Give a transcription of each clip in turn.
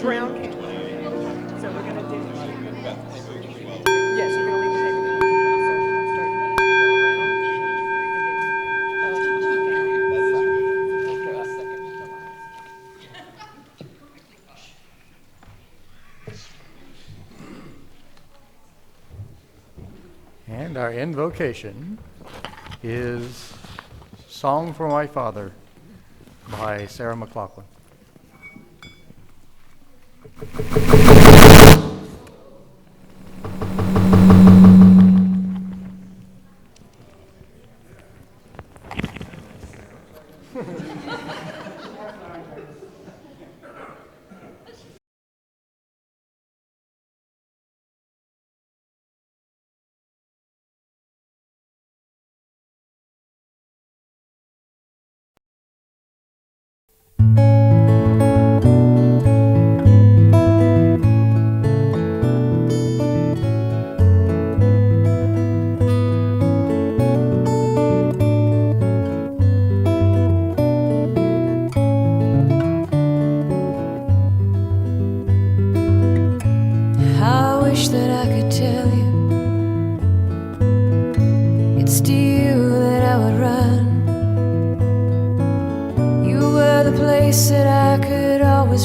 papers around. So we're going to do. Yes, you're going to leave the paper. So start to go around. And then down. Second to last. And our invocation is Song for My Father by Sarah McLachlan.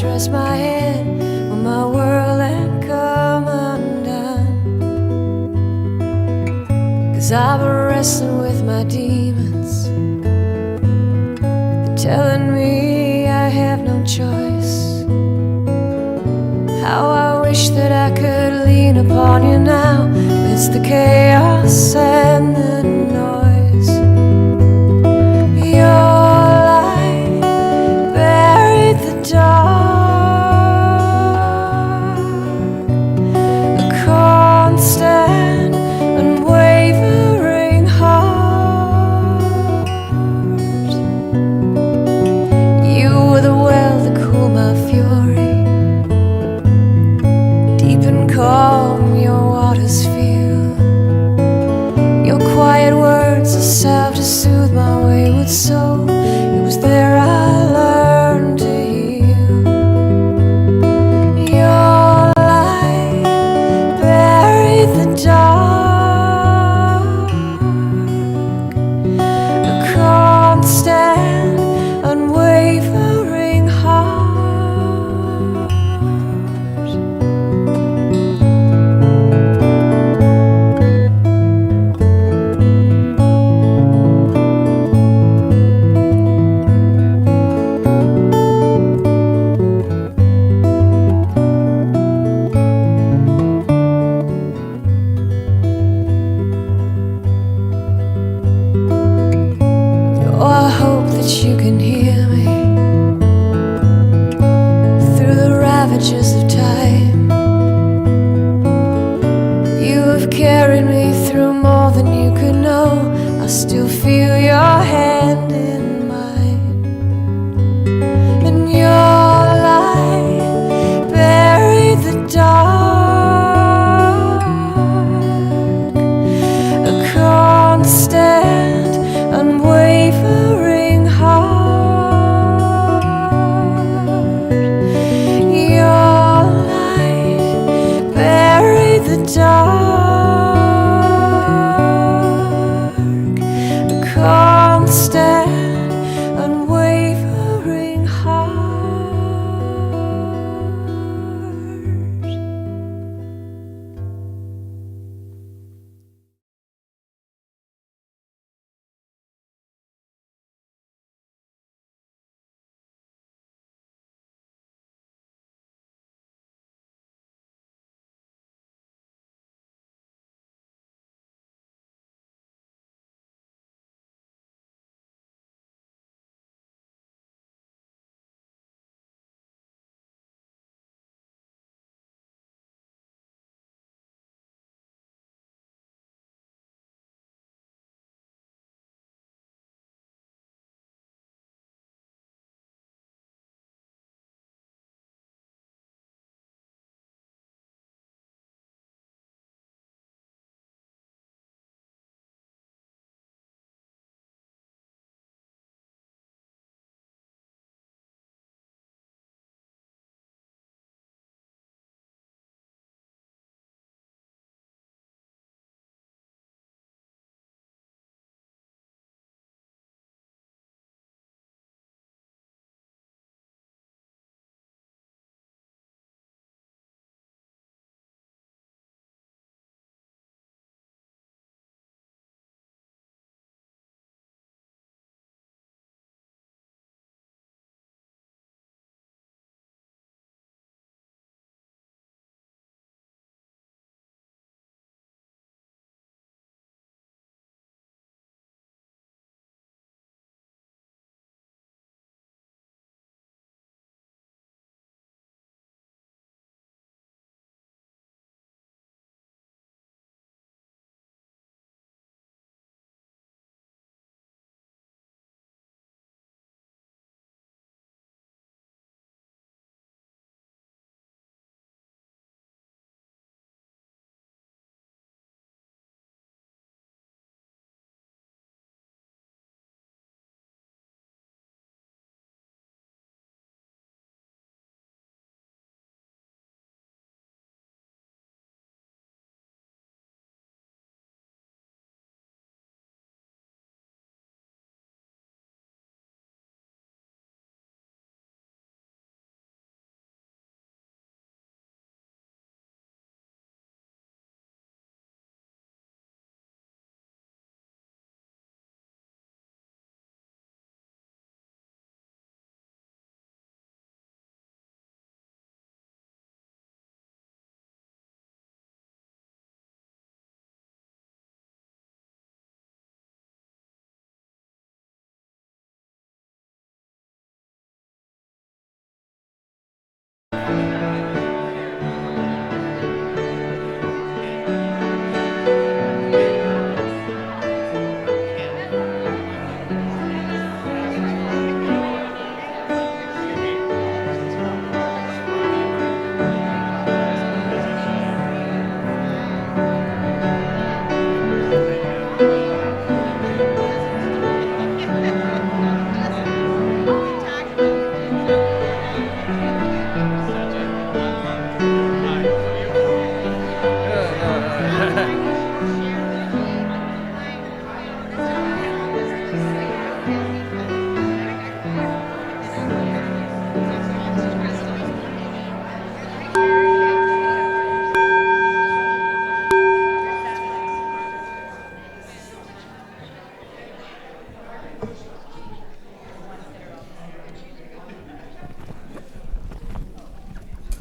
Rest my head when my world had come undone. 'Cause I've been wrestling with my demons. They're telling me I have no choice. How I wish that I could lean upon you now amidst the chaos and the noise. Your light buried the dark. Calm your waters feel. Your quiet words are salve to soothe my wayward soul. It was there I learned to heal. Your light buried the dark. A constant, unwavering heart. You can hear me through the ravages of time. You have carried me through more than you could know. I still feel your hand in mine, and your light buried the dark. A constant, unwavering dark, a constant, unwavering heart.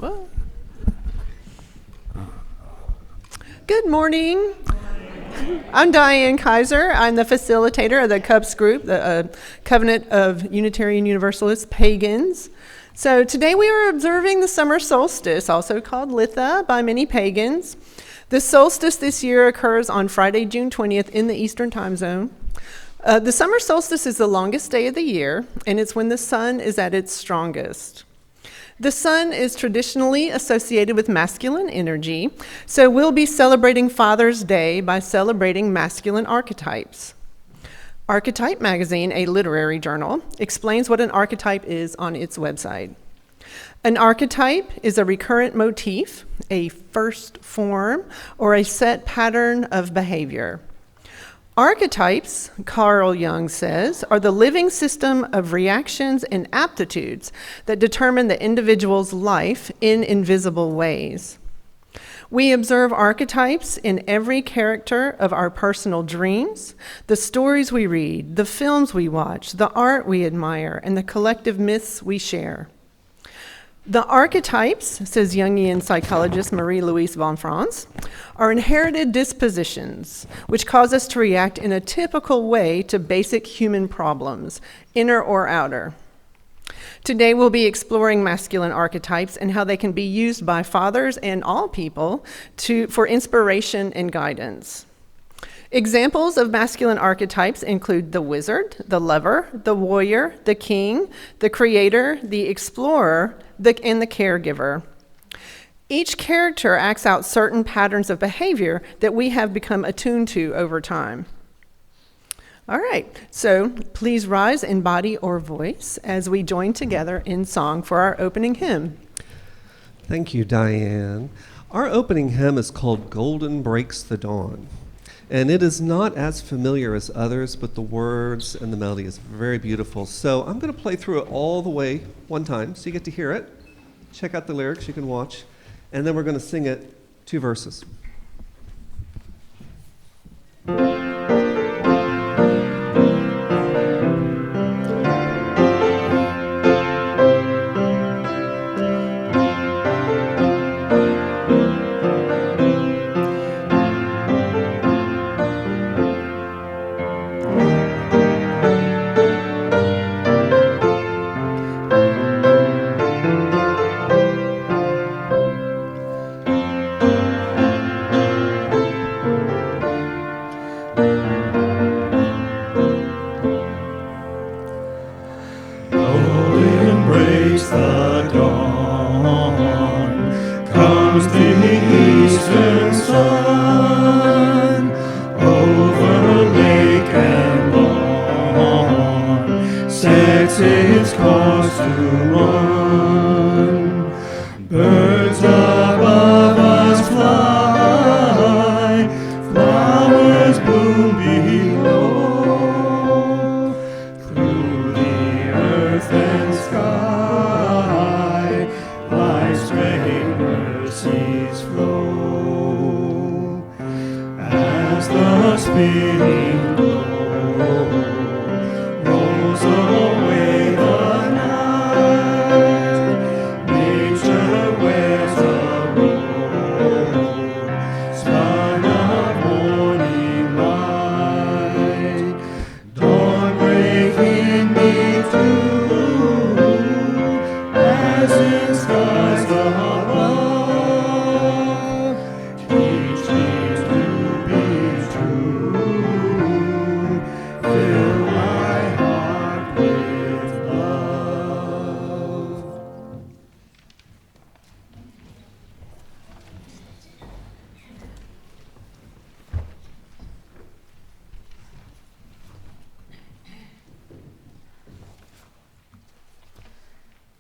What? Good morning. I'm Dianne Kiser. I'm the facilitator of the CUUPs group, the Covenant of Unitarian Universalist Pagans. So today we are observing the summer solstice, also called Litha by many pagans. The solstice this year occurs on Friday, June 20th in the Eastern Time Zone. The summer solstice is the longest day of the year, and it's when the sun is at its strongest. The sun is traditionally associated with masculine energy, so we'll be celebrating Father's Day by celebrating masculine archetypes. Archetype Magazine, a literary journal, explains what an archetype is on its website. An archetype is a recurrent motif, a first form, or a set pattern of behavior. Archetypes, Carl Jung says, are the living system of reactions and aptitudes that determine the individual's life in invisible ways. We observe archetypes in every character of our personal dreams, the stories we read, the films we watch, the art we admire, and the collective myths we share. The archetypes, says Jungian psychologist Marie-Louise von Franz, are inherited dispositions which cause us to react in a typical way to basic human problems, inner or outer. Today we'll be exploring masculine archetypes and how they can be used by fathers and all people for inspiration and guidance. Examples of masculine archetypes include the wizard, the lover, the warrior, the king, the creator, the explorer, and the caregiver. Each character acts out certain patterns of behavior that we have become attuned to over time. All right, so please rise in body or voice as we join together in song for our opening hymn. Thank you, Diane. Our opening hymn is called Golden Breaks the Dawn. And it is not as familiar as others, but the words and the melody is very beautiful. So I'm going to play through it all the way one time, so you get to hear it. Check out the lyrics, you can watch. And then we're going to sing it 2 verses.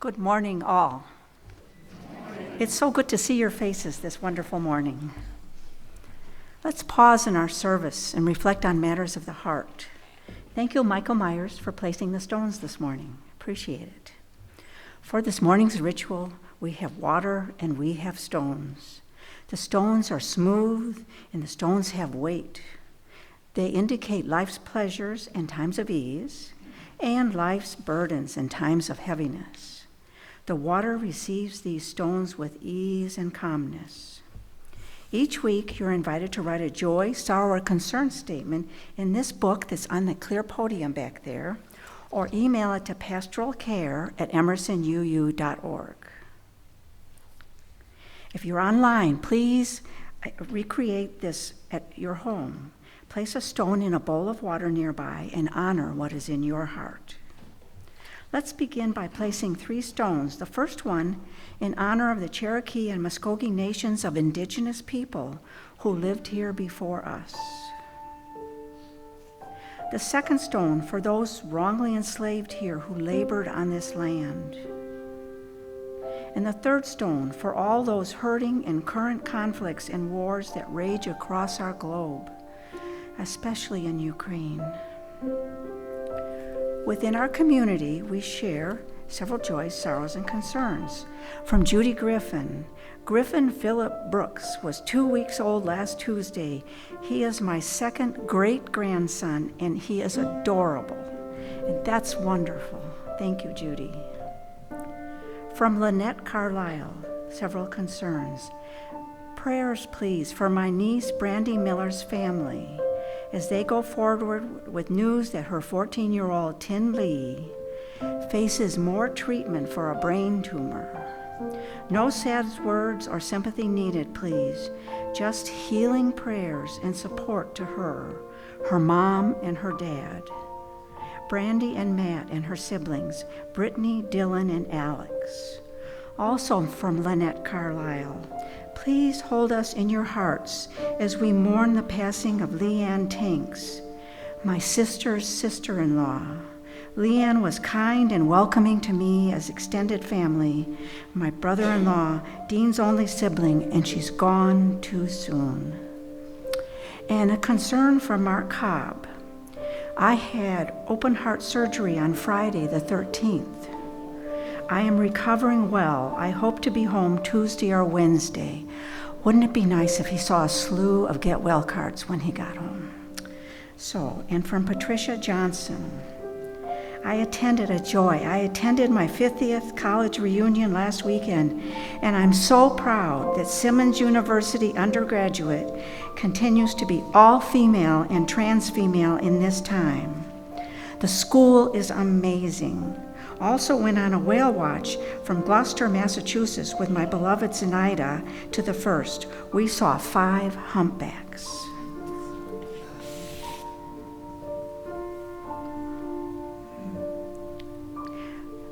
Good morning, all. It's so good to see your faces this wonderful morning. Let's pause in our service and reflect on matters of the heart. Thank you, Michael Myers, for placing the stones this morning. Appreciate it. For this morning's ritual, we have water and we have stones. The stones are smooth and the stones have weight. They indicate life's pleasures and times of ease, and life's burdens and times of heaviness. The water receives these stones with ease and calmness. Each week, you're invited to write a joy, sorrow, or concern statement in this book that's on the clear podium back there, or email it to pastoralcare@emersonuu.org. If you're online, please recreate this at your home. Place a stone in a bowl of water nearby and honor what is in your heart. Let's begin by placing 3 stones. The first one in honor of the Cherokee and Muskogee nations of indigenous people who lived here before us. The second stone for those wrongly enslaved here who labored on this land. And the third stone for all those hurting in current conflicts and wars that rage across our globe, especially in Ukraine. Within our community, we share several joys, sorrows, and concerns. From Judy Griffin. Griffin Philip Brooks was 2 weeks old last Tuesday. He is my second great-grandson, and he is adorable. And that's wonderful. Thank you, Judy. From Lynette Carlisle, several concerns. Prayers, please, for my niece, Brandy Miller's family, as they go forward with news that her 14-year-old Tin Lee faces more treatment for a brain tumor. No sad words or sympathy needed, please. Just healing prayers and support to her mom, and her dad. Brandy and Matt and her siblings, Brittany, Dylan, and Alex. Also from Lynette Carlisle, please hold us in your hearts as we mourn the passing of Leanne Tanks, my sister's sister-in-law. Leanne was kind and welcoming to me as extended family, my brother-in-law, Dean's only sibling, and she's gone too soon. And a concern from Mark Cobb. I had open heart surgery on Friday the 13th. I am recovering well. I hope to be home Tuesday or Wednesday. Wouldn't it be nice if he saw a slew of get well cards when he got home? So, and from Patricia Johnson. I attended a joy. I attended my 50th college reunion last weekend, and I'm so proud that Simmons University undergraduate continues to be all female and trans female in this time. The school is amazing. Also went on a whale watch from Gloucester, Massachusetts with my beloved Zenaida to the first. We saw 5 humpbacks.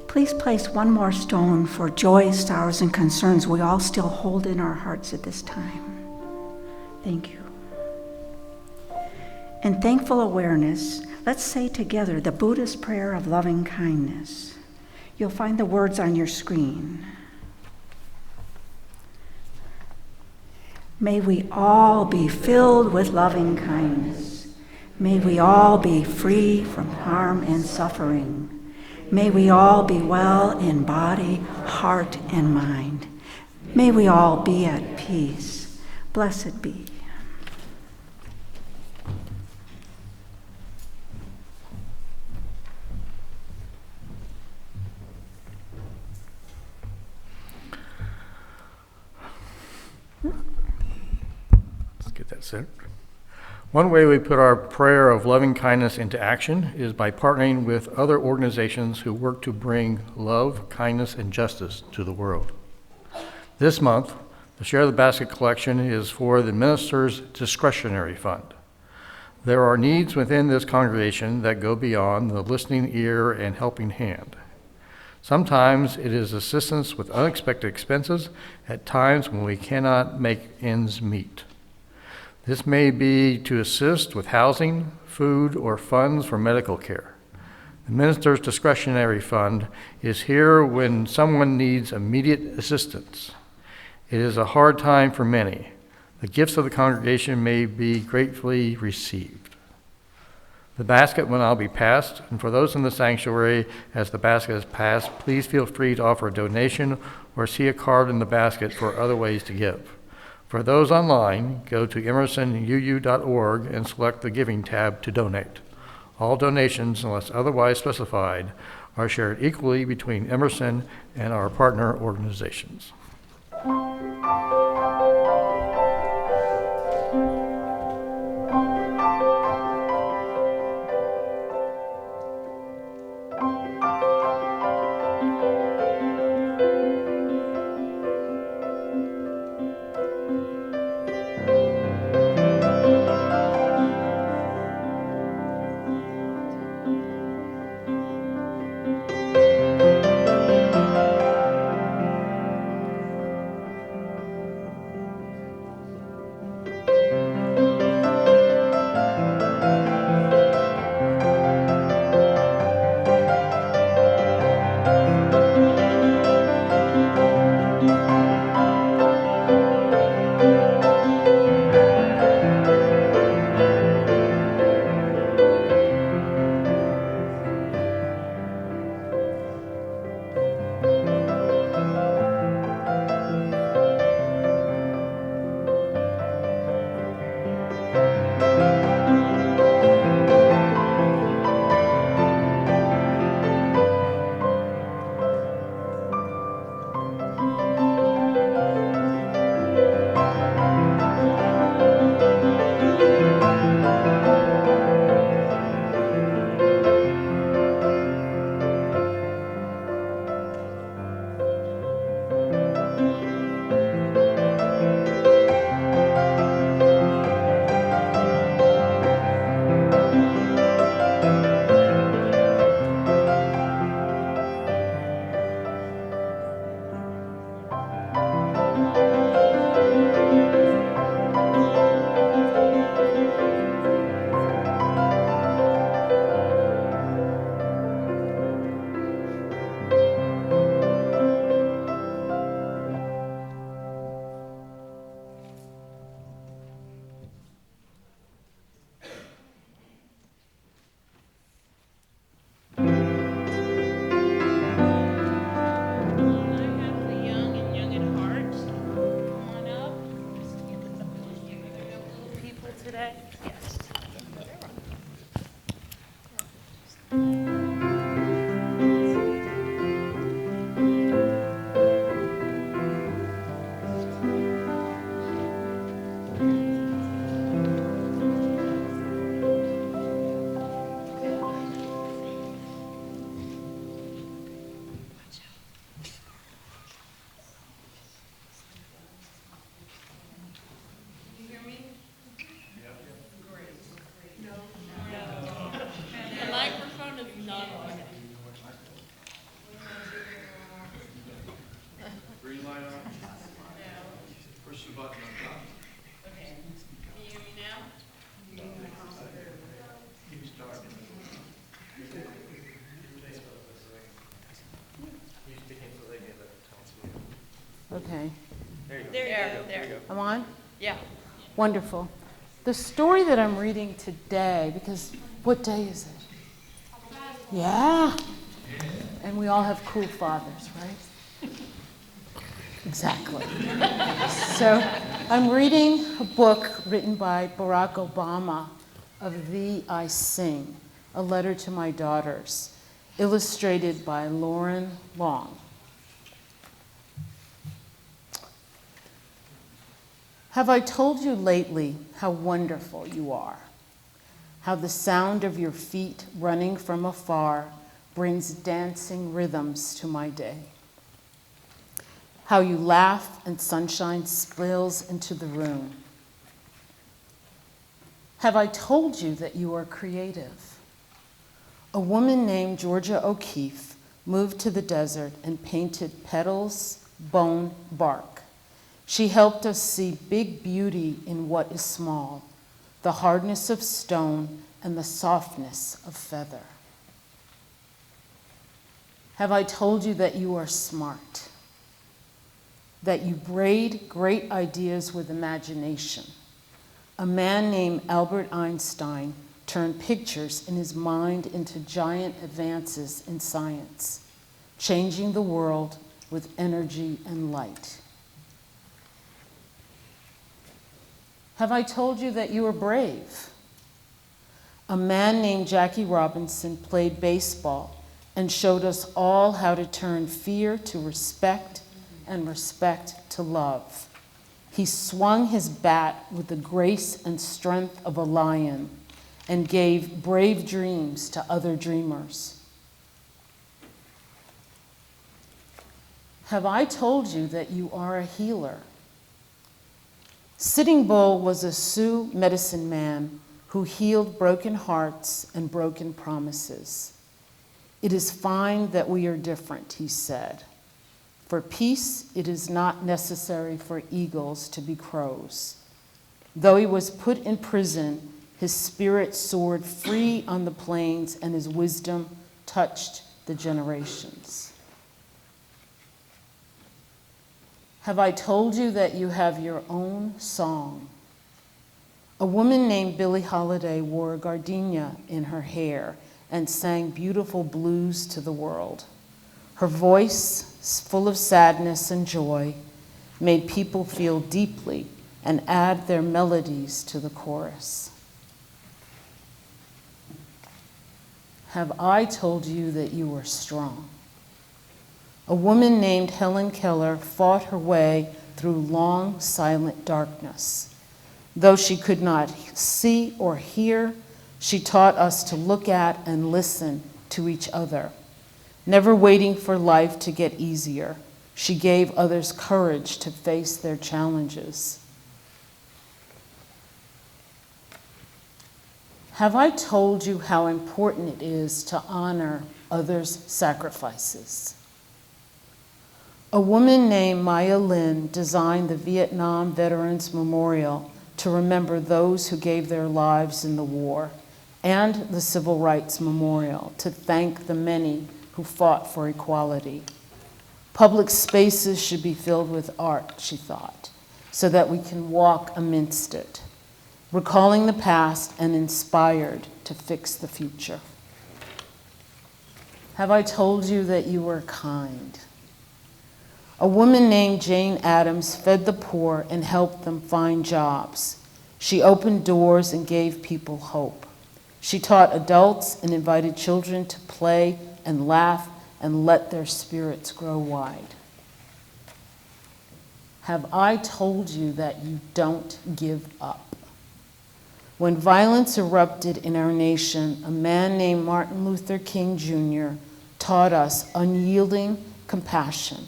Please place one more stone for joys, sorrows, and concerns we all still hold in our hearts at this time. Thank you. In thankful awareness, let's say together the Buddhist prayer of loving kindness. You'll find the words on your screen. May we all be filled with loving kindness. May we all be free from harm and suffering. May we all be well in body, heart, and mind. May we all be at peace. Blessed be. Let's get that set. One way we put our prayer of loving kindness into action is by partnering with other organizations who work to bring love, kindness, and justice to the world. This month, the Share the Basket collection is for the minister's discretionary fund. There are needs within this congregation that go beyond the listening ear and helping hand. Sometimes it is assistance with unexpected expenses at times when we cannot make ends meet. This may be to assist with housing, food, or funds for medical care. The minister's discretionary fund is here when someone needs immediate assistance. It is a hard time for many. The gifts of the congregation may be gratefully received. The basket will now be passed, and for those in the sanctuary, as the basket is passed, please feel free to offer a donation or see a card in the basket for other ways to give. For those online, go to emersonuu.org and select the Giving tab to donate. All donations, unless otherwise specified, are shared equally between Emerson and our partner organizations. Okay. There you go. I'm on? Yeah. Wonderful. The story that I'm reading today, because what day is it? Yeah. And we all have cool fathers, right? Exactly. So I'm reading a book written by Barack Obama of Thee I Sing, a letter to my daughters, illustrated by Lauren Long. Have I told you lately how wonderful you are? How the sound of your feet running from afar brings dancing rhythms to my day. How you laugh and sunshine spills into the room. Have I told you that you are creative? A woman named Georgia O'Keeffe moved to the desert and painted petals, bone, bark. She helped us see big beauty in what is small, the hardness of stone and the softness of feather. Have I told you that you are smart? That you braid great ideas with imagination? A man named Albert Einstein turned pictures in his mind into giant advances in science, changing the world with energy and light. Have I told you that you are brave? A man named Jackie Robinson played baseball and showed us all how to turn fear to respect and respect to love. He swung his bat with the grace and strength of a lion and gave brave dreams to other dreamers. Have I told you that you are a healer? Sitting Bull was a Sioux medicine man who healed broken hearts and broken promises. It is fine that we are different, he said. For peace, it is not necessary for eagles to be crows. Though he was put in prison, his spirit soared free on the plains, and his wisdom touched the generations. Have I told you that you have your own song? A woman named Billie Holiday wore a gardenia in her hair and sang beautiful blues to the world. Her voice, full of sadness and joy, made people feel deeply and add their melodies to the chorus. Have I told you that you are strong? A woman named Helen Keller fought her way through long, silent darkness. Though she could not see or hear, she taught us to look at and listen to each other. Never waiting for life to get easier, she gave others courage to face their challenges. Have I told you how important it is to honor others' sacrifices? A woman named Maya Lin designed the Vietnam Veterans Memorial to remember those who gave their lives in the war, and the Civil Rights Memorial to thank the many who fought for equality. Public spaces should be filled with art, she thought, so that we can walk amidst it, recalling the past and inspired to fix the future. Have I told you that you were kind? A woman named Jane Addams fed the poor and helped them find jobs. She opened doors and gave people hope. She taught adults and invited children to play and laugh and let their spirits grow wide. Have I told you that you don't give up? When violence erupted in our nation, a man named Martin Luther King Jr. taught us unyielding compassion.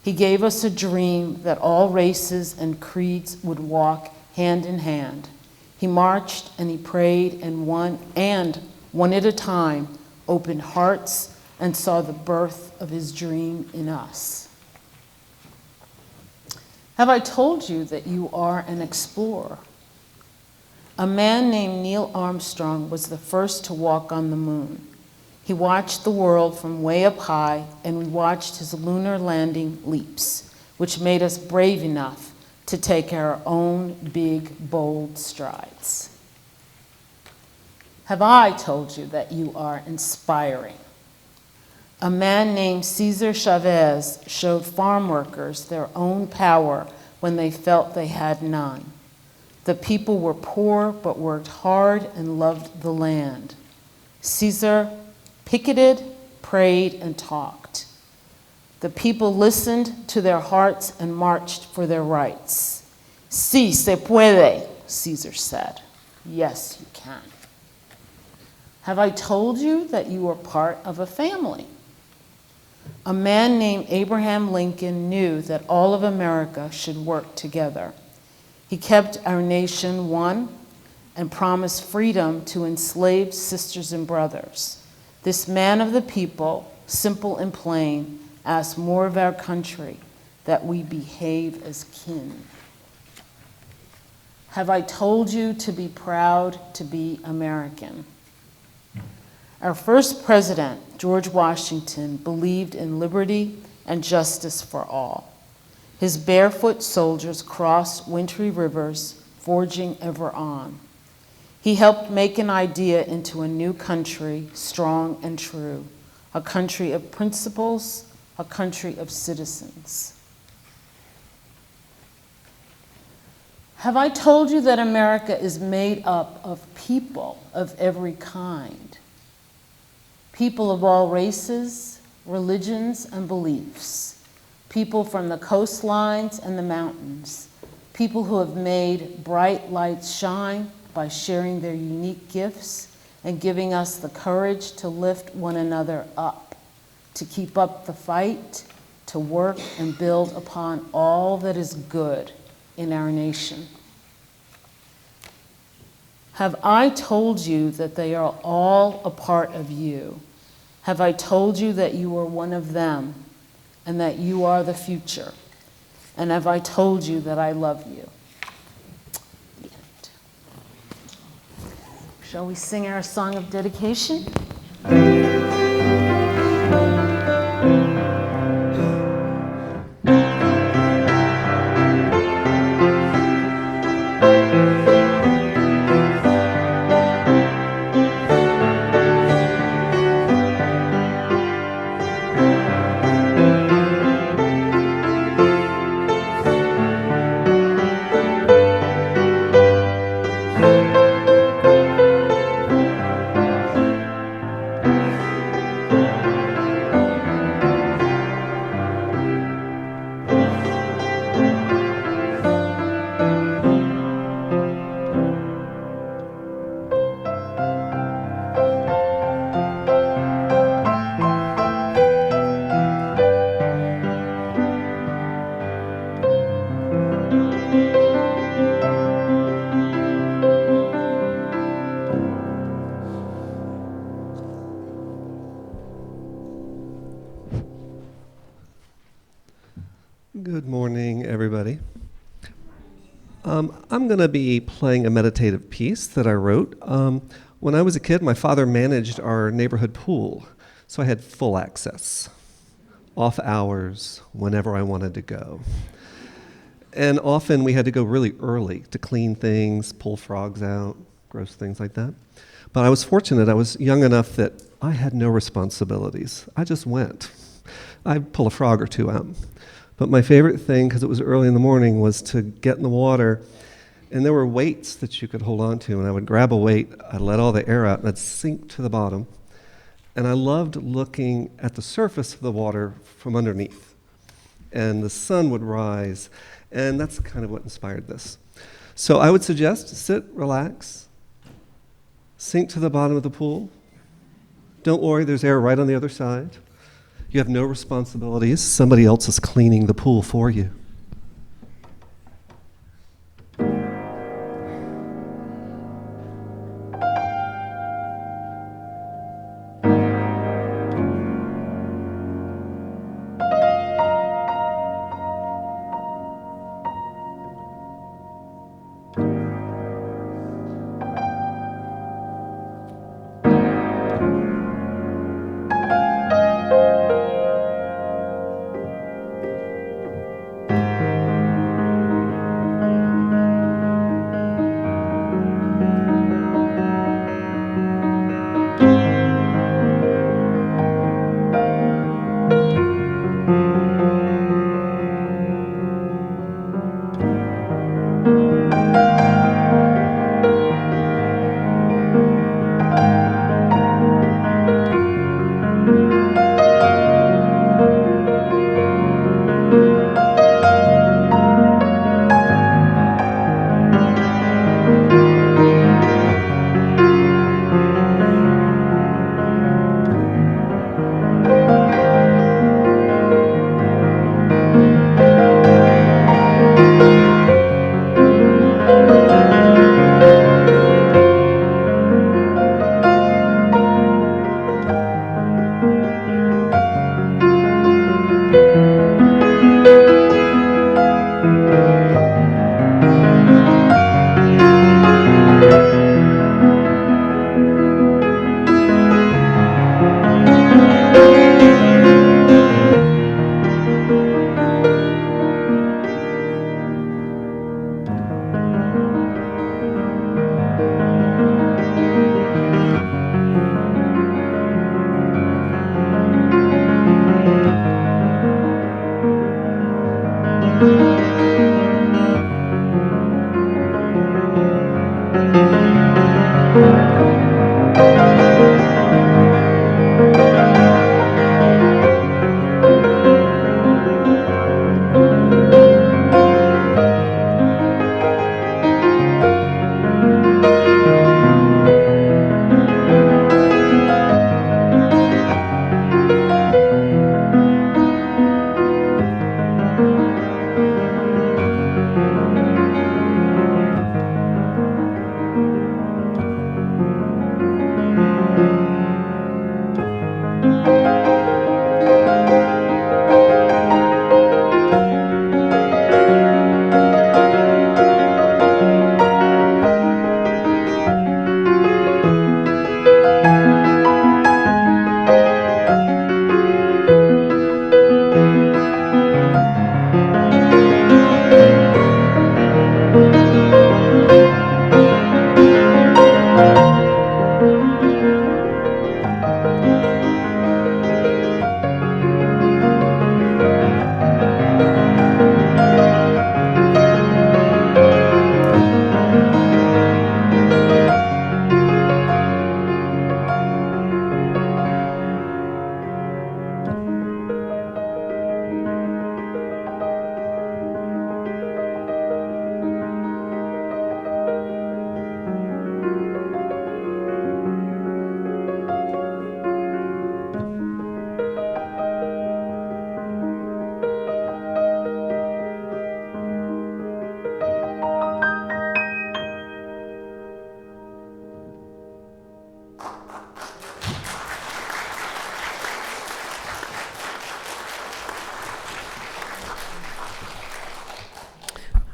He gave us a dream that all races and creeds would walk hand in hand. He marched and he prayed and one at a time, opened hearts and saw the birth of his dream in us. Have I told you that you are an explorer? A man named Neil Armstrong was the first to walk on the moon. He watched the world from way up high, and we watched his lunar landing leaps, which made us brave enough to take our own big, bold strides. Have I told you that you are inspiring? A man named Cesar Chavez showed farm workers their own power when they felt they had none. The people were poor but worked hard and loved the land. Cesar picketed, prayed, and talked. The people listened to their hearts and marched for their rights. Sí se puede, Cesar said. Yes, you can. Have I told you that you are part of a family? A man named Abraham Lincoln knew that all of America should work together. He kept our nation one and promised freedom to enslaved sisters and brothers. This man of the people, simple and plain, asked more of our country, that we behave as kin. Have I told you to be proud to be American? Our first president, George Washington, believed in liberty and justice for all. His barefoot soldiers crossed wintry rivers, forging ever on. He helped make an idea into a new country, strong and true, a country of principles, a country of citizens. Have I told you that America is made up of people of every kind? people of all races, religions, and beliefs, people from the coastlines and the mountains, people who have made bright lights shine by sharing their unique gifts and giving us the courage to lift one another up, to keep up the fight, to work and build upon all that is good in our nation. Have I told you that they are all a part of you? Have I told you that you are one of them and that you are the future? And have I told you that I love you? Shall we sing our song of dedication? Good morning, everybody. I'm going to be playing a meditative piece that I wrote. When I was a kid, my father managed our neighborhood pool, so I had full access, off hours, whenever I wanted to go. And often we had to go really early to clean things, pull frogs out, gross things like that. But I was fortunate, I was young enough that I had no responsibilities. I just went. I'd pull a frog or two out. But my favorite thing, because it was early in the morning, was to get in the water, and there were weights that you could hold on to, and I would grab a weight, I'd let all the air out, and I'd sink to the bottom. And I loved looking at the surface of the water from underneath. And the sun would rise, and that's kind of what inspired this. So I would suggest sit, relax, sink to the bottom of the pool. Don't worry, there's air right on the other side. You have no responsibilities. Somebody else is cleaning the pool for you.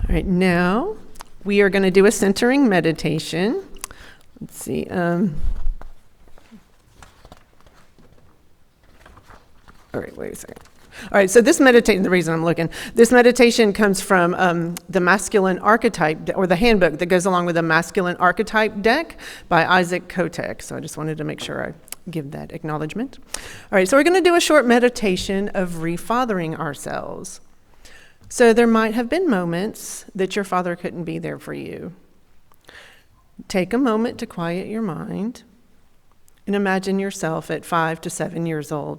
All right, now we are going to do a centering meditation. Let's see. All right, wait a second. All right, so this meditation, the reason I'm looking, this meditation comes from the masculine archetype, or the handbook that goes along with the masculine archetype deck by Isaac Kotek. So I just wanted to make sure I give that acknowledgement. All right, so we're going to do a short meditation of refathering ourselves. So there might have been moments that your father couldn't be there for you. Take a moment to quiet your mind and imagine yourself at 5 to 7 years old.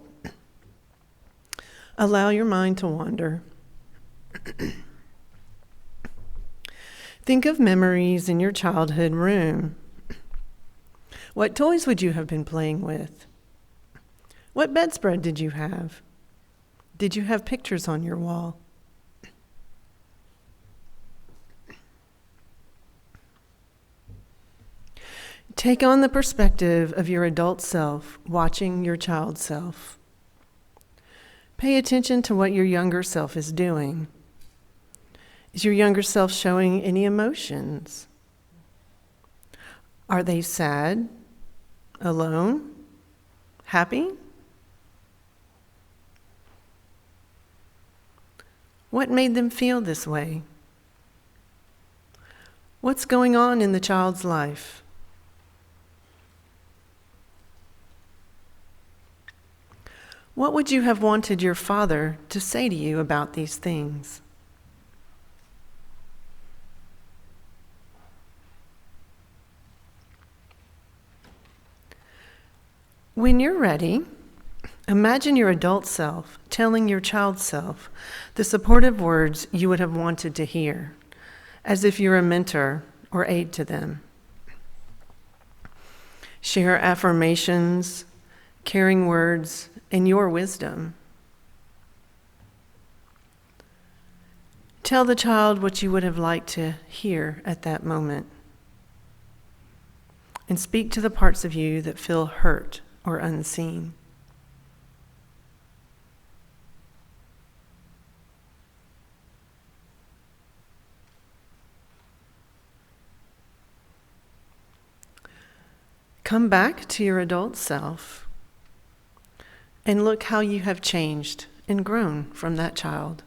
Allow your mind to wander. Think of memories in your childhood room. What toys would you have been playing with? What bedspread did you have? Did you have pictures on your wall? Take on the perspective of your adult self watching your child self. Pay attention to what your younger self is doing. Is your younger self showing any emotions? Are they sad, alone, happy? What made them feel this way? What's going on in the child's life? What would you have wanted your father to say to you about these things? When you're ready, imagine your adult self telling your child self the supportive words you would have wanted to hear, as if you're a mentor or aide to them. Share affirmations, caring words, and your wisdom. Tell the child what you would have liked to hear at that moment. And speak to the parts of you that feel hurt or unseen. Come back to your adult self and look how you have changed and grown from that child.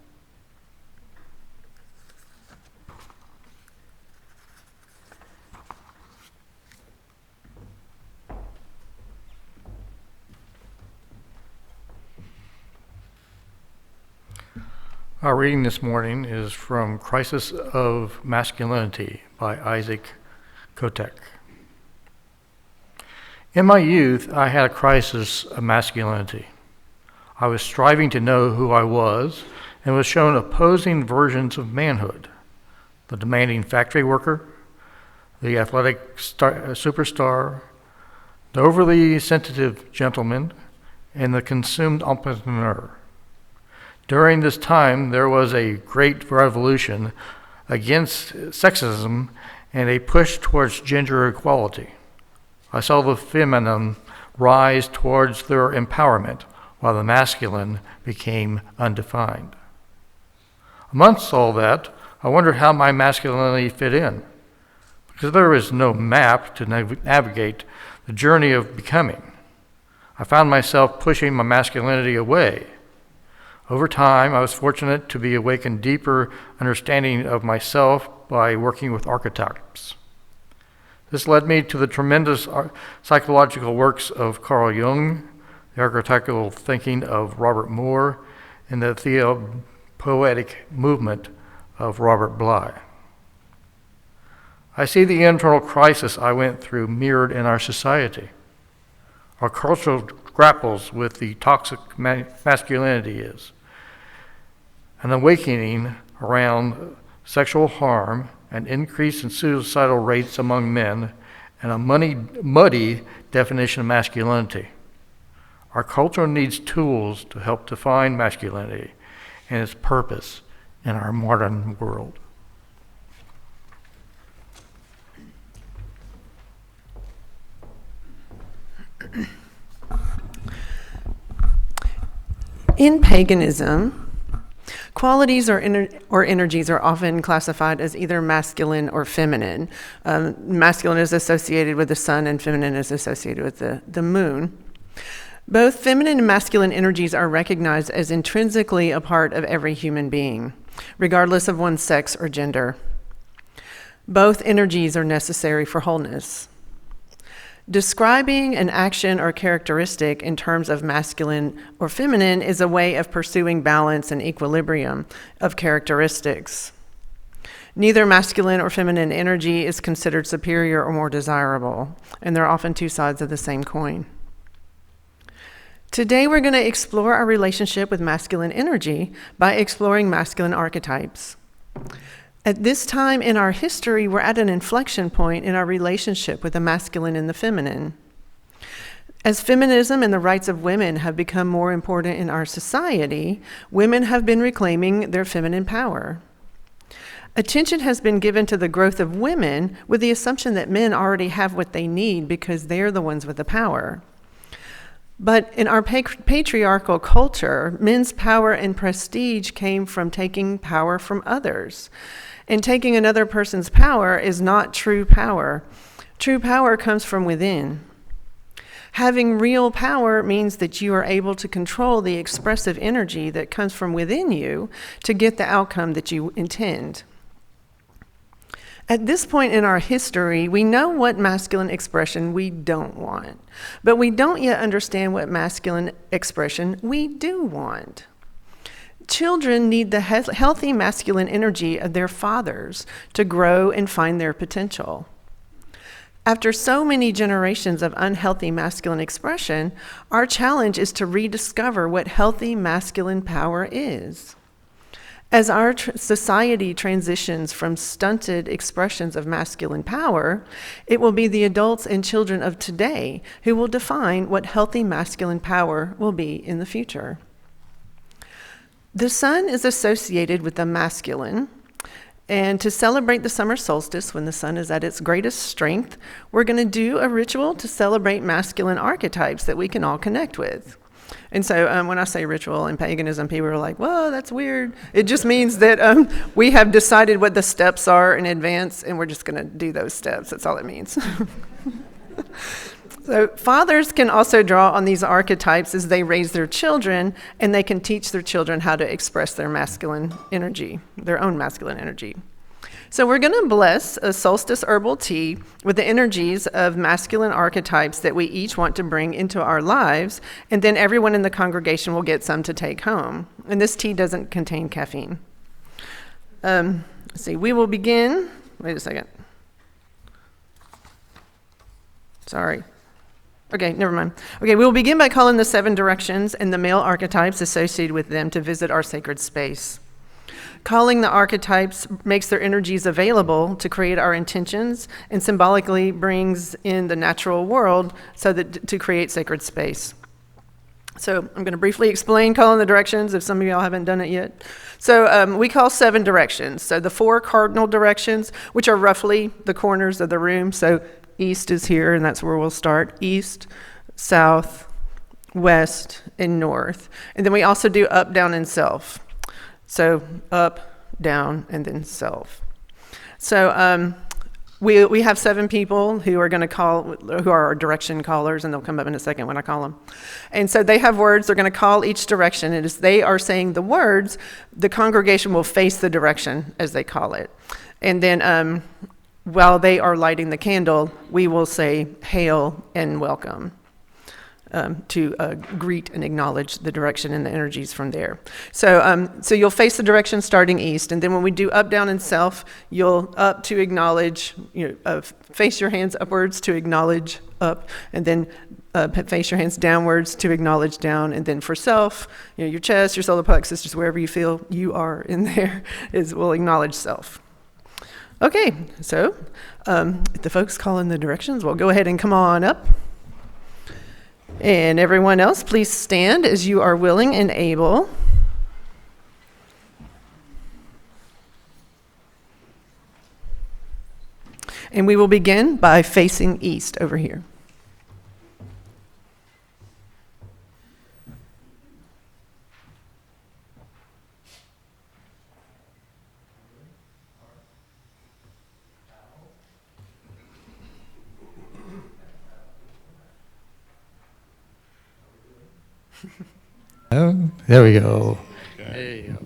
Our reading this morning is from Crisis of Masculinity by Isaac Kotek. In my youth, I had a crisis of masculinity. I was striving to know who I was and was shown opposing versions of manhood: the demanding factory worker, the athletic superstar, the overly sensitive gentleman, and the consumed entrepreneur. During this time, there was a great revolution against sexism and a push towards gender equality. I saw the feminine rise towards their empowerment, while the masculine became undefined. Amongst all that, I wondered how my masculinity fit in, because there was no map to navigate the journey of becoming. I found myself pushing my masculinity away. Over time, I was fortunate to be awakened deeper understanding of myself by working with archetypes. This led me to the tremendous psychological works of Carl Jung, the archetypal thinking of Robert Moore, and the theopoetic movement of Robert Bly. I see the internal crisis I went through mirrored in our society. Our culture grapples with the toxic masculinity is an awakening around sexual harm, an increase in suicidal rates among men, and a muddy definition of masculinity. Our culture needs tools to help define masculinity and its purpose in our modern world. In paganism, Qualities or energies are often classified as either masculine or feminine. Masculine is associated with the sun, and feminine is associated with the moon. Both feminine and masculine energies are recognized as intrinsically a part of every human being, regardless of one's sex or gender. Both energies are necessary for wholeness. Describing an action or characteristic in terms of masculine or feminine is a way of pursuing balance and equilibrium of characteristics. Neither masculine or feminine energy is considered superior or more desirable, and they're often two sides of the same coin. Today, we're going to explore our relationship with masculine energy by exploring masculine archetypes. At this time in our history, we're at an inflection point in our relationship with the masculine and the feminine. As feminism and the rights of women have become more important in our society, women have been reclaiming their feminine power. Attention has been given to the growth of women with the assumption that men already have what they need because they're the ones with the power. But in our patriarchal culture, men's power and prestige came from taking power from others. And taking another person's power is not true power. True power comes from within. Having real power means that you are able to control the expressive energy that comes from within you to get the outcome that you intend. At this point in our history, we know what masculine expression we don't want, but we don't yet understand what masculine expression we do want. Children need the healthy masculine energy of their fathers to grow and find their potential. After so many generations of unhealthy masculine expression, our challenge is to rediscover what healthy masculine power is. As our society transitions from stunted expressions of masculine power, it will be the adults and children of today who will define what healthy masculine power will be in the future. The sun is associated with the masculine, and to celebrate the summer solstice when the sun is at its greatest strength, we're going to do a ritual to celebrate masculine archetypes that we can all connect with. And so when I say ritual in paganism, people are like, whoa, that's weird. It just means that we have decided what the steps are in advance, and we're just going to do those steps. That's all it means. So fathers can also draw on these archetypes as they raise their children, and they can teach their children how to express their masculine energy, their own masculine energy. So we're going to bless a solstice herbal tea with the energies of masculine archetypes that we each want to bring into our lives, and then everyone in the congregation will get some to take home. And this tea doesn't contain caffeine. Let's see, we will begin. Wait a second. Sorry. Okay, never mind. Okay, we will begin by calling the 7 directions and the male archetypes associated with them to visit our sacred space. Calling the archetypes makes their energies available to create our intentions and symbolically brings in the natural world so that to create sacred space. So I'm going to briefly explain calling the directions if some of y'all haven't done it yet. So we call 7 directions. So the 4 cardinal directions, which are roughly the corners of the room. So east is here, and that's where we'll start. East, south, west, and north. And then we also do up, down, and self. So up, down, and then self. So we have 7 people who are going to call, who are our direction callers, and they'll come up in a second when I call them. And so they have words. They're going to call each direction. And as they are saying the words, the congregation will face the direction as they call it. And then while they are lighting the candle, we will say hail and welcome. To greet and acknowledge the direction and the energies from there. So you'll face the direction starting east, and then when we do up, down, and self, you'll up to acknowledge, face your hands upwards to acknowledge up, and then face your hands downwards to acknowledge down, and then for self, your chest, your solar plexus, just wherever you feel you are in there, we'll acknowledge self. Okay, so the folks calling the directions, we'll go ahead and come on up. And everyone else, please stand as you are willing and able. And we will begin by facing east over here. Oh, there we go. There you go.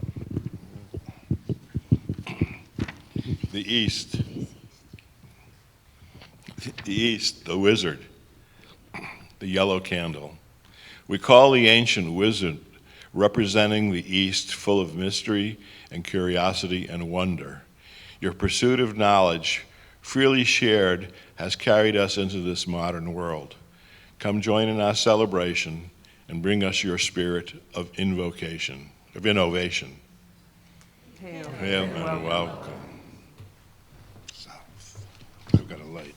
The East. The East, the wizard, the yellow candle. We call the ancient wizard representing the East, full of mystery and curiosity and wonder. Your pursuit of knowledge, freely shared, has carried us into this modern world. Come join in our celebration and bring us your spirit of innovation. Hail and welcome. South. I've got a light.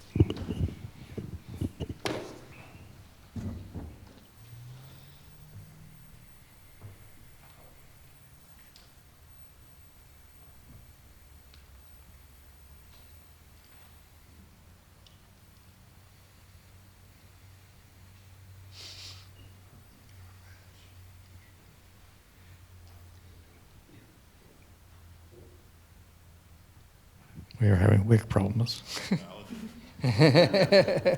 We are having wick problems. Yeah.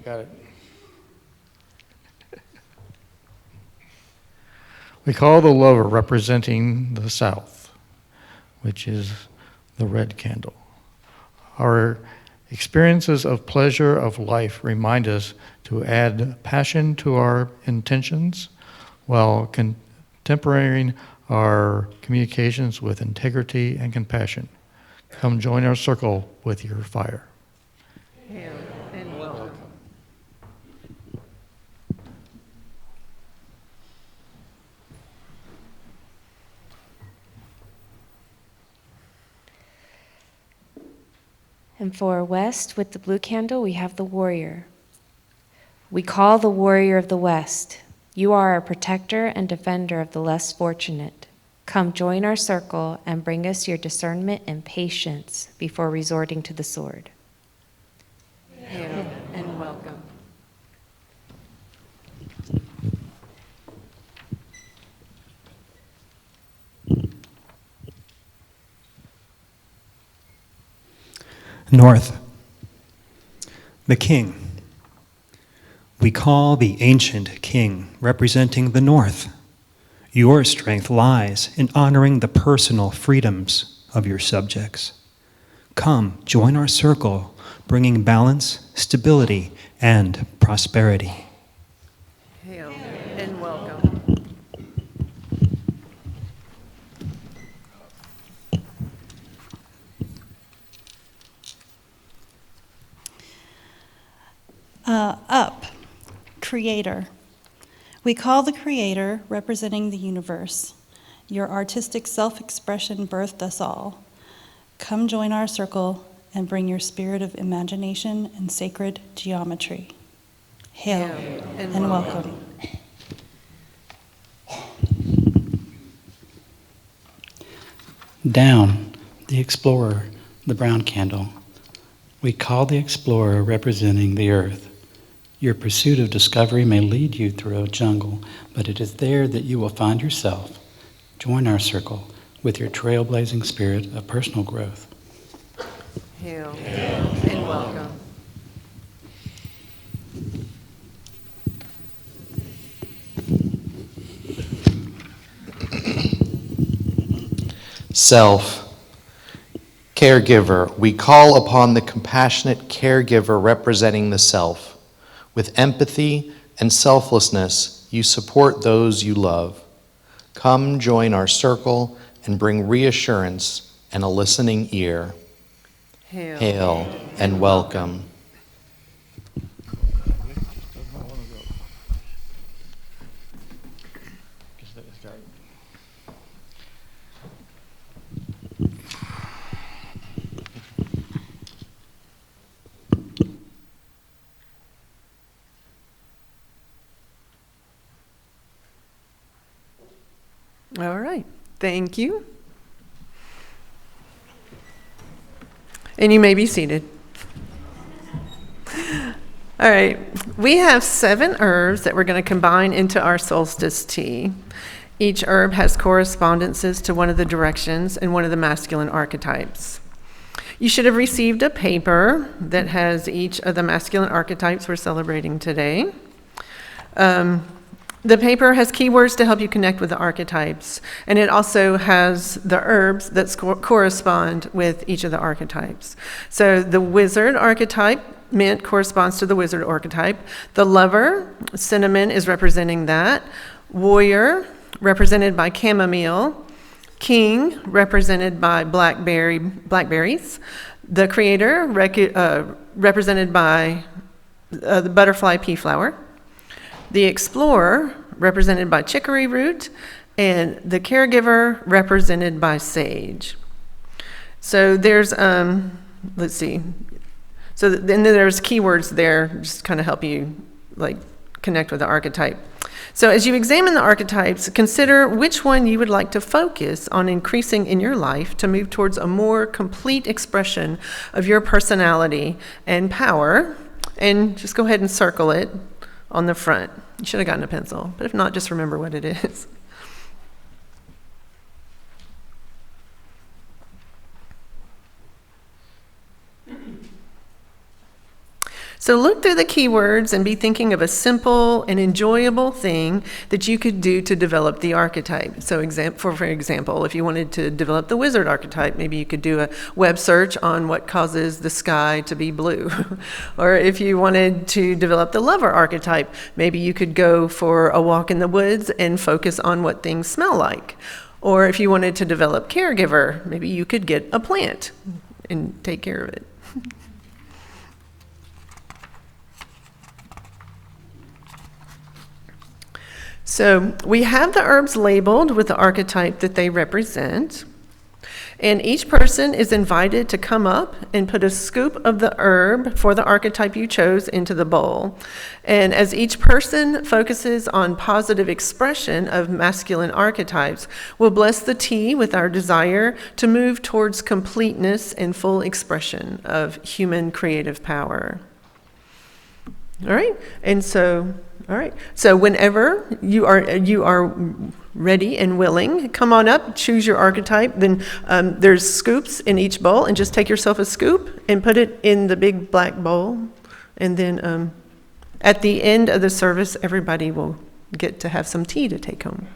Got it. We call the lover representing the South, which is the red candle. Our experiences of pleasure of life remind us to add passion to our intentions while contemporarying our communications with integrity and compassion. Come join our circle with your fire. Hail and welcome. And for West, with the blue candle, we have the warrior. We call the warrior of the West. You are our protector and defender of the less fortunate. Come join our circle and bring us your discernment and patience before resorting to the sword. Hail and welcome. North, the king. We call the ancient king representing the North. Your strength lies in honoring the personal freedoms of your subjects. Come, join our circle, bringing balance, stability, and prosperity. Hail and welcome. Up, creator. We call the creator representing the universe. Your artistic self-expression birthed us all. Come join our circle and bring your spirit of imagination and sacred geometry. Hail and welcome. Down, the explorer, the brown candle. We call the explorer representing the earth. Your pursuit of discovery may lead you through a jungle, but it is there that you will find yourself. Join our circle with your trailblazing spirit of personal growth. Hail and welcome. Self, caregiver. We call upon the compassionate caregiver representing the self. With empathy and selflessness, you support those you love. Come join our circle and bring reassurance and a listening ear. Hail and welcome. All right, thank you. And you may be seated. All right, we have 7 herbs that we're going to combine into our solstice tea. Each herb has correspondences to one of the directions and one of the masculine archetypes. You should have received a paper that has each of the masculine archetypes we're celebrating today. The paper has keywords to help you connect with the archetypes, and it also has the herbs that correspond with each of the archetypes. So the wizard archetype, mint, corresponds to the wizard archetype. The lover, cinnamon, is representing that. Warrior, represented by chamomile. King, represented by blackberries. The creator, represented by the butterfly pea flower. The explorer, represented by chicory root, and the caregiver, represented by sage. So there's, let's see. So then there's keywords there, just kind of help you like connect with the archetype. So as you examine the archetypes, consider which one you would like to focus on increasing in your life to move towards a more complete expression of your personality and power, and just go ahead and circle it on the front. You should have gotten a pencil, but if not, just remember what it is. So look through the keywords and be thinking of a simple and enjoyable thing that you could do to develop the archetype. So for example, if you wanted to develop the wizard archetype, maybe you could do a web search on what causes the sky to be blue. Or if you wanted to develop the lover archetype, maybe you could go for a walk in the woods and focus on what things smell like. Or if you wanted to develop caregiver, maybe you could get a plant and take care of it. So we have the herbs labeled with the archetype that they represent, and each person is invited to come up and put a scoop of the herb for the archetype you chose into the bowl. And as each person focuses on positive expression of masculine archetypes, we'll bless the tea with our desire to move towards completeness and full expression of human creative power. All right, and so, all right. So whenever you are ready and willing, come on up, choose your archetype. Then there's scoops in each bowl, and just take yourself a scoop and put it in the big black bowl. And then at the end of the service, everybody will get to have some tea to take home.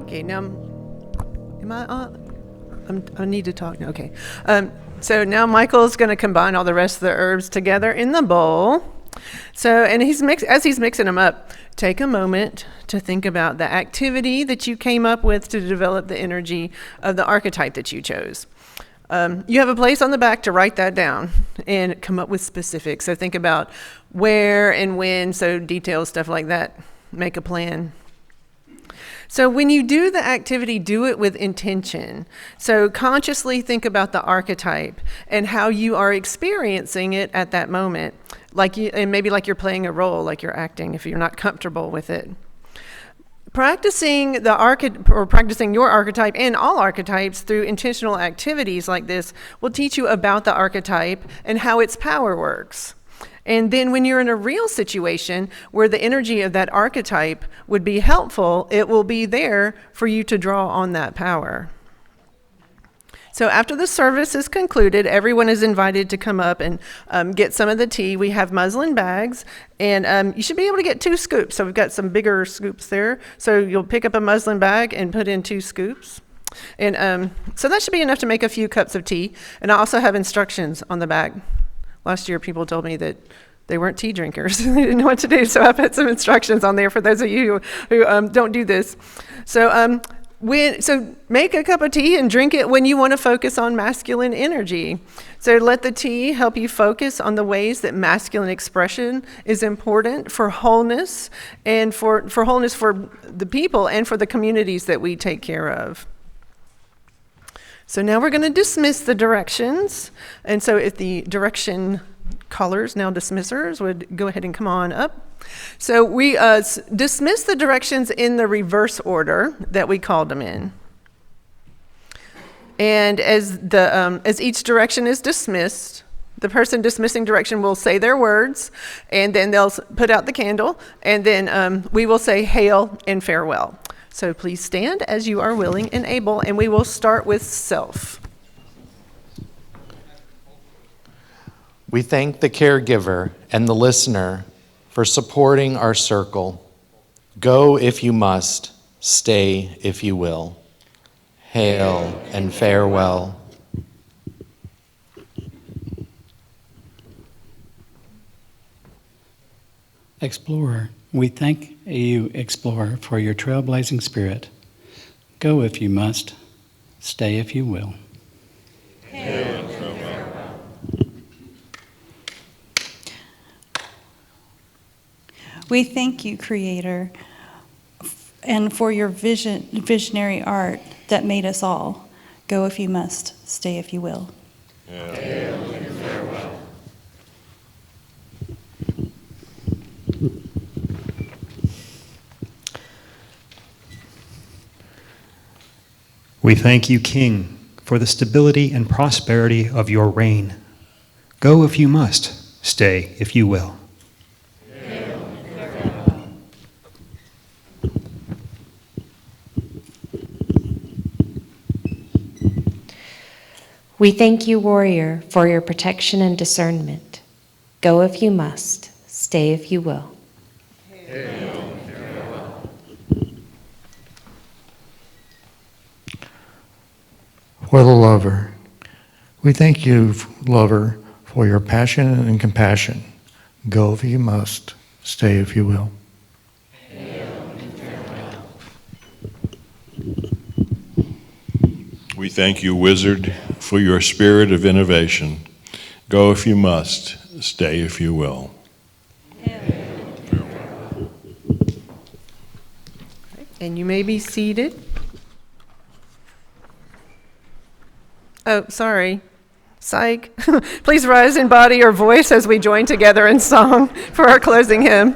Okay, now, am I on? I need to talk now. Okay. So now Michael's going to combine all the rest of the herbs together in the bowl. So, and as he's mixing them up, take a moment to think about the activity that you came up with to develop the energy of the archetype that you chose. You have a place on the back to write that down and come up with specifics. So think about where and when, so details, stuff like that. Make a plan. So when you do the activity, do it with intention. So consciously think about the archetype and how you are experiencing it at that moment. And maybe like you're playing a role, like you're acting if you're not comfortable with it. Practicing your archetype and all archetypes through intentional activities like this will teach you about the archetype and how its power works. And then when you're in a real situation where the energy of that archetype would be helpful, it will be there for you to draw on that power. So after the service is concluded, everyone is invited to come up and get some of the tea. We have muslin bags, and you should be able to get 2 scoops. So we've got some bigger scoops there. So you'll pick up a muslin bag and put in 2 scoops. And so that should be enough to make a few cups of tea. And I also have instructions on the back. Last year, people told me that they weren't tea drinkers. They didn't know what to do, so I put some instructions on there for those of you who don't do this. So make a cup of tea and drink it when you want to focus on masculine energy. So let the tea help you focus on the ways that masculine expression is important for wholeness and for wholeness for the people and for the communities that we take care of. So now we're going to dismiss the directions. And so if the direction callers, now dismissers, would go ahead and come on up. So we dismiss the directions in the reverse order that we called them in. And as each direction is dismissed, the person dismissing direction will say their words, and then they'll put out the candle, and then we will say hail and farewell. So please stand as you are willing and able, and we will start with self. We thank the caregiver and the listener for supporting our circle. Go if you must, stay if you will. Hail and farewell. Explorer, we thank you, Explorer, for your trailblazing spirit. Go if you must, stay if you will. Hail and farewell. We thank you, Creator, and for your visionary art that made us all. Go if you must, stay if you will. Hail and farewell. We thank you, King, for the stability and prosperity of your reign. Go if you must, stay if you will. We thank you, Warrior, for your protection and discernment. Go if you must, stay if you will. For the lover, we thank you, lover, for your passion and compassion. Go if you must, stay if you will. We thank you, Wizard, for your spirit of innovation. Go if you must, stay if you will. And you may be seated. Oh, sorry. Psych. Please rise in body or voice as we join together in song for our closing hymn.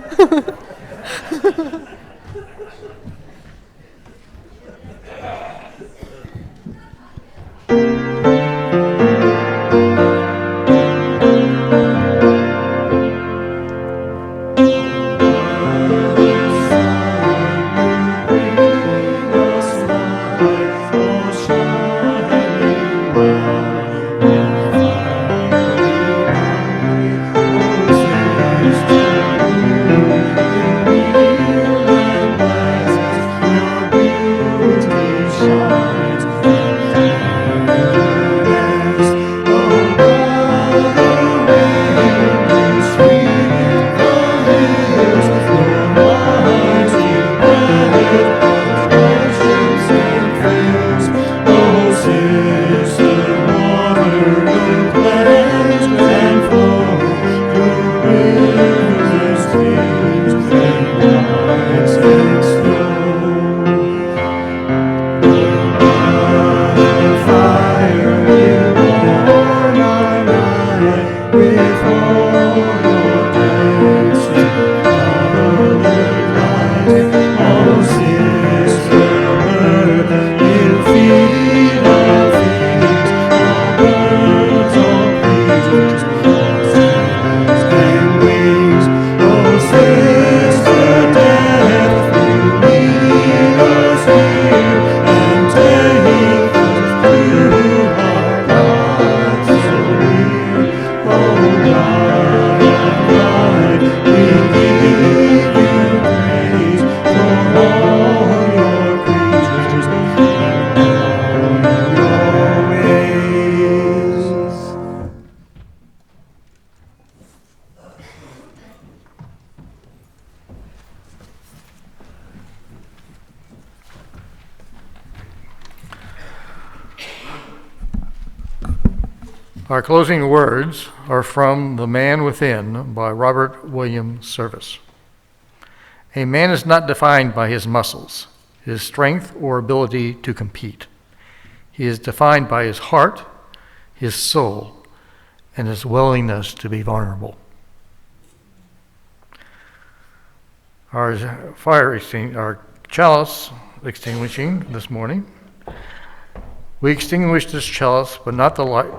Our closing words are from The Man Within by Robert William Service. A man is not defined by his muscles, his strength, or ability to compete. He is defined by his heart, his soul, and his willingness to be vulnerable. Our our chalice extinguishing this morning. We extinguish this chalice, but not the light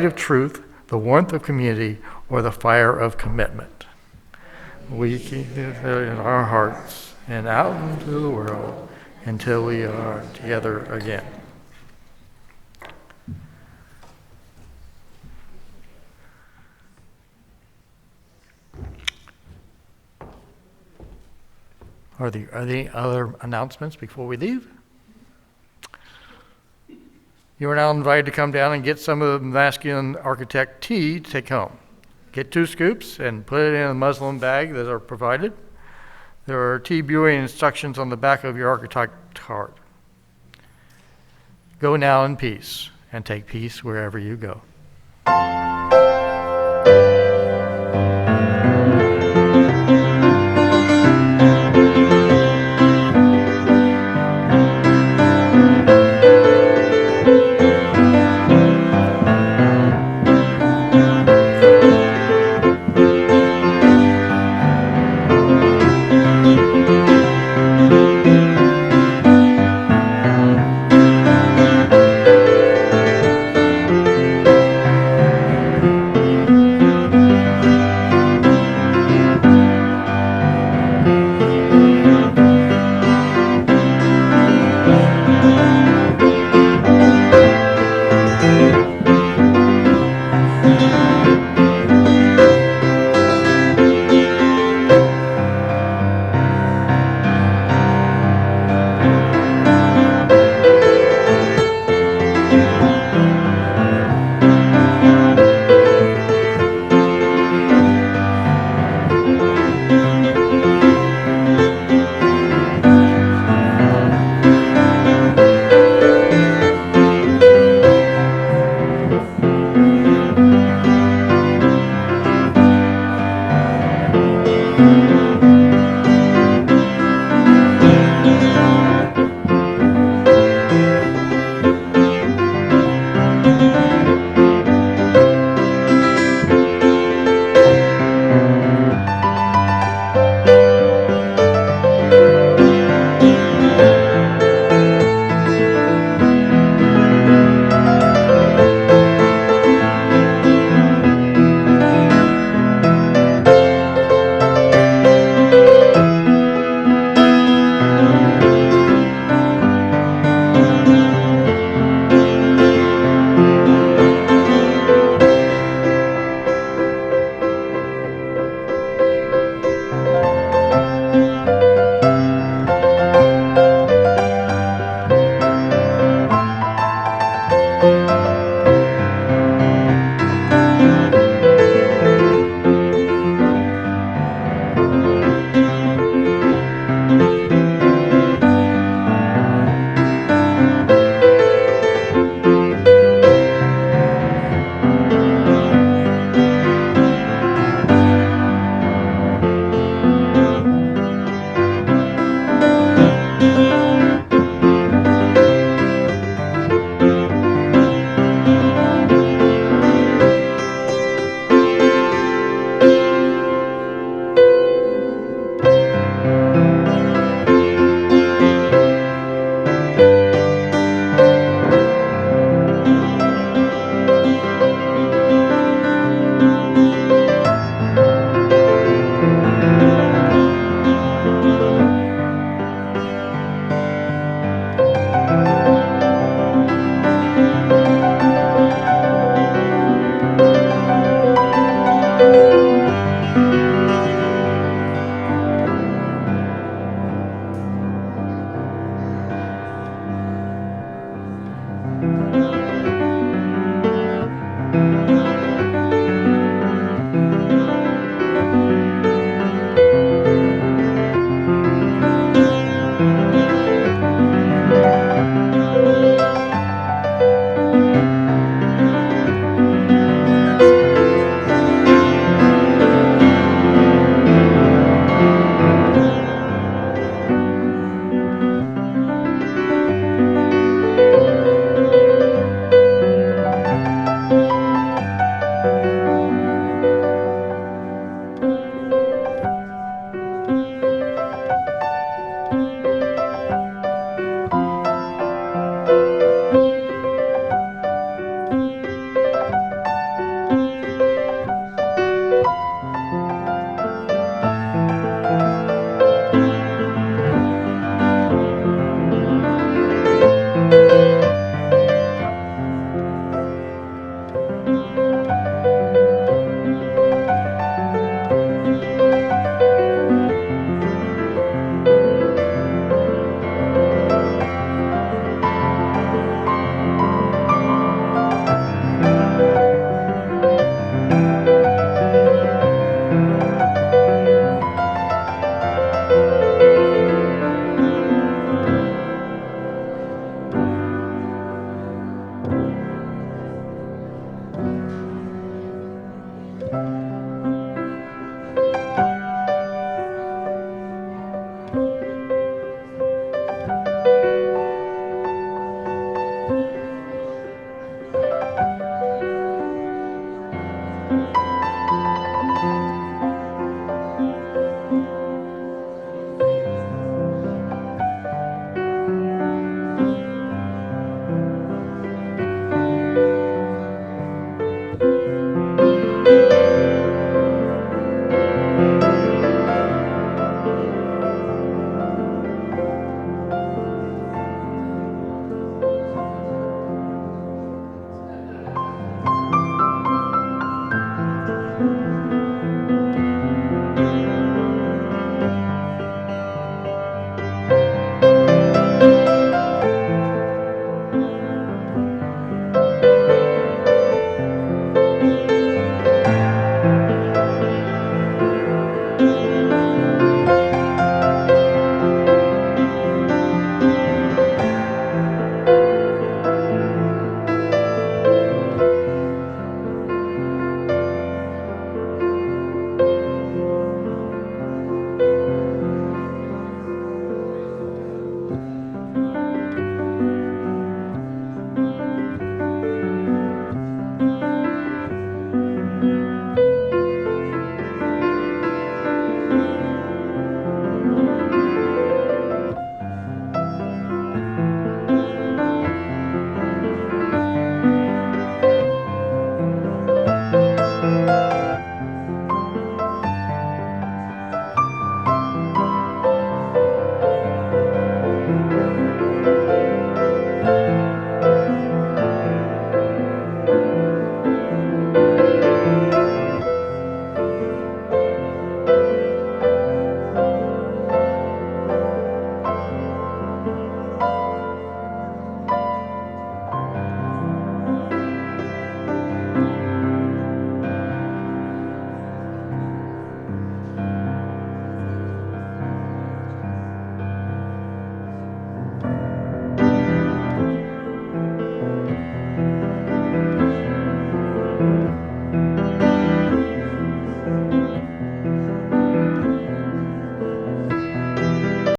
of truth, the warmth of community, or the fire of commitment. We keep it in our hearts and out into the world until we are together again. Are there any other announcements before we leave? You are now invited to come down and get some of the masculine architect tea to take home. Get 2 scoops and put it in a muslin bag that are provided. There are tea brewing instructions on the back of your architect card. Go now in peace and take peace wherever you go.